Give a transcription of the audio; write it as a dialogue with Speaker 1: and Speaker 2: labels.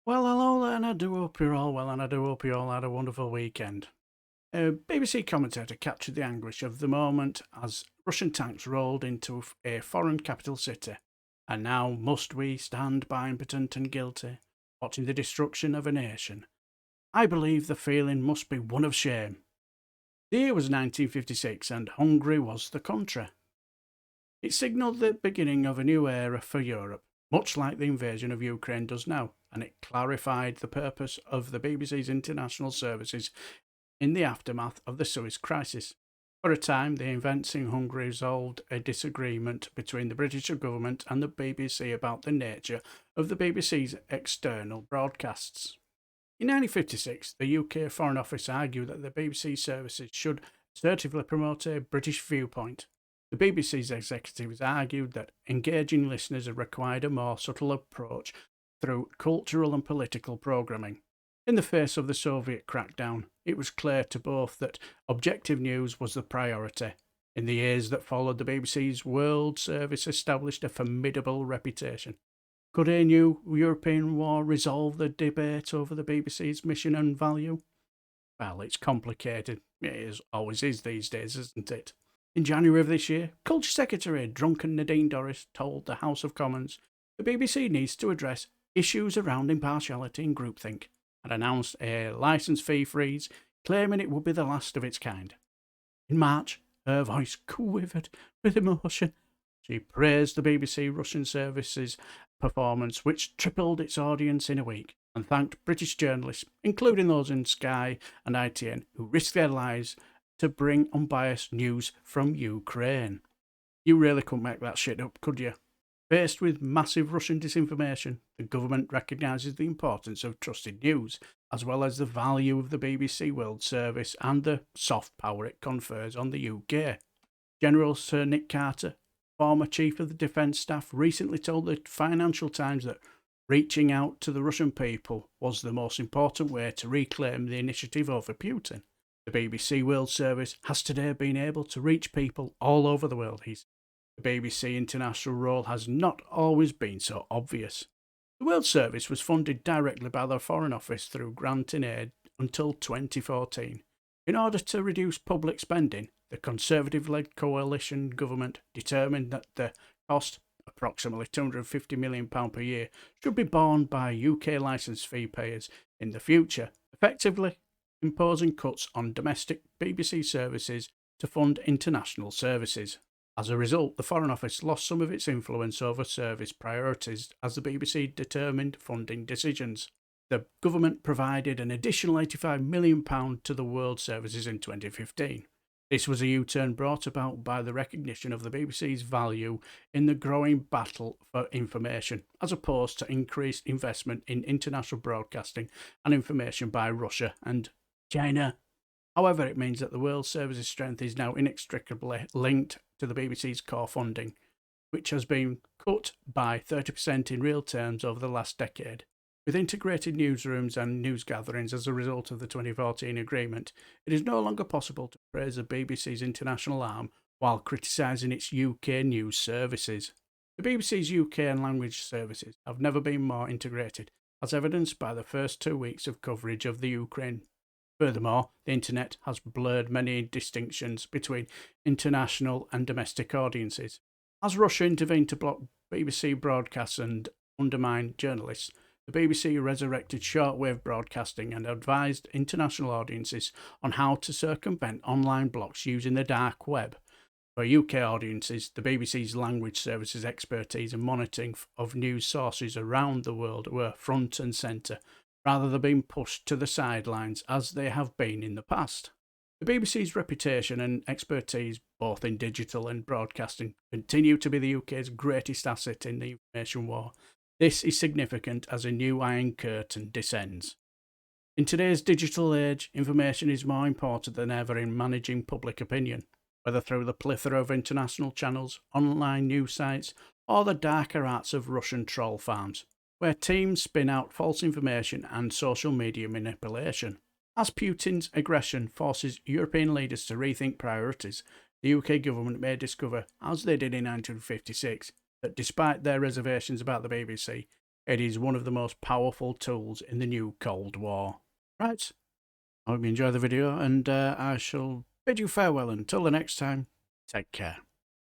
Speaker 1: Well, hello there, and I do hope you're all well, and I do hope you all had a wonderful weekend. A BBC commentator captured the anguish of the moment as Russian tanks rolled into a foreign capital city. And now must we stand by impotent and guilty, watching the destruction of a nation? I believe the feeling must be one of shame. The year was 1956, and Hungary was the country. It signalled the beginning of a new era for Europe, much like the invasion of Ukraine does now, and it clarified the purpose of the BBC's international services in the aftermath of the Suez Crisis. For a time, the events in Hungary resolved a disagreement between the British government and the BBC about the nature of the BBC's external broadcasts. In 1956, the UK Foreign Office argued that the BBC services should assertively promote a British viewpoint. The BBC's executives argued that engaging listeners required a more subtle approach through cultural and political programming. In the face of the Soviet crackdown, it was clear to both that objective news was the priority. In the years that followed, the BBC's World Service established a formidable reputation. Could a new European war resolve the debate over the BBC's mission and value? Well, it's complicated. Always is these days, isn't it? In January of this year, Culture Secretary drunken Nadine Dorries told the House of Commons the BBC needs to address issues around impartiality and groupthink, and announced a licence fee freeze, claiming it would be the last of its kind. In March, her voice quivered with emotion. She praised the BBC Russian services performance, which tripled its audience in a week, and thanked British journalists, including those in Sky and ITN, who risked their lives to bring unbiased news from Ukraine. You really couldn't make that shit up, could you? Faced with massive Russian disinformation, the government recognises the importance of trusted news, as well as the value of the BBC World Service and the soft power it confers on the UK. General Sir Nick Carter, former Chief of the Defence Staff, recently told the Financial Times that reaching out to the Russian people was the most important way to reclaim the initiative over Putin. The BBC World Service has today been able to reach people all over the world. The BBC international role has not always been so obvious. The World Service was funded directly by the Foreign Office through grant and aid until 2014. In order to reduce public spending, the Conservative-led coalition government determined that the cost, approximately £250 million per year, should be borne by UK licence fee payers in the future, effectively imposing cuts on domestic BBC services to fund international services. As a result, the Foreign Office lost some of its influence over service priorities as the BBC determined funding decisions. The government provided an additional £85 million to the World Services in 2015. This was a U-turn brought about by the recognition of the BBC's value in the growing battle for information, as opposed to increased investment in international broadcasting and information by Russia and China. However, it means that the World Service's strength is now inextricably linked to the BBC's core funding, which has been cut by 30% in real terms over the last decade. With integrated newsrooms and news gatherings as a result of the 2014 agreement, it is no longer possible to praise the BBC's international arm while criticising its UK news services. The BBC's UK and language services have never been more integrated, as evidenced by the first 2 weeks of coverage of the Ukraine. Furthermore, the internet has blurred many distinctions between international and domestic audiences. As Russia intervened to block BBC broadcasts and undermine journalists, the BBC resurrected shortwave broadcasting and advised international audiences on how to circumvent online blocks using the dark web. For UK audiences, the BBC's language services expertise and monitoring of news sources around the world were front and centre, rather than being pushed to the sidelines as they have been in the past. The BBC's reputation and expertise, both in digital and broadcasting, continue to be the UK's greatest asset in the information war. This is significant as a new Iron Curtain descends. In today's digital age, information is more important than ever in managing public opinion, whether through the plethora of international channels, online news sites, or the darker arts of Russian troll farms, where teams spin out false information and social media manipulation. As Putin's aggression forces European leaders to rethink priorities, the UK government may discover, as they did in 1956, that despite their reservations about the BBC, It is one of the most powerful tools in the new Cold War. Right, I hope you enjoy the video, and I shall bid you farewell until the next time. Take care.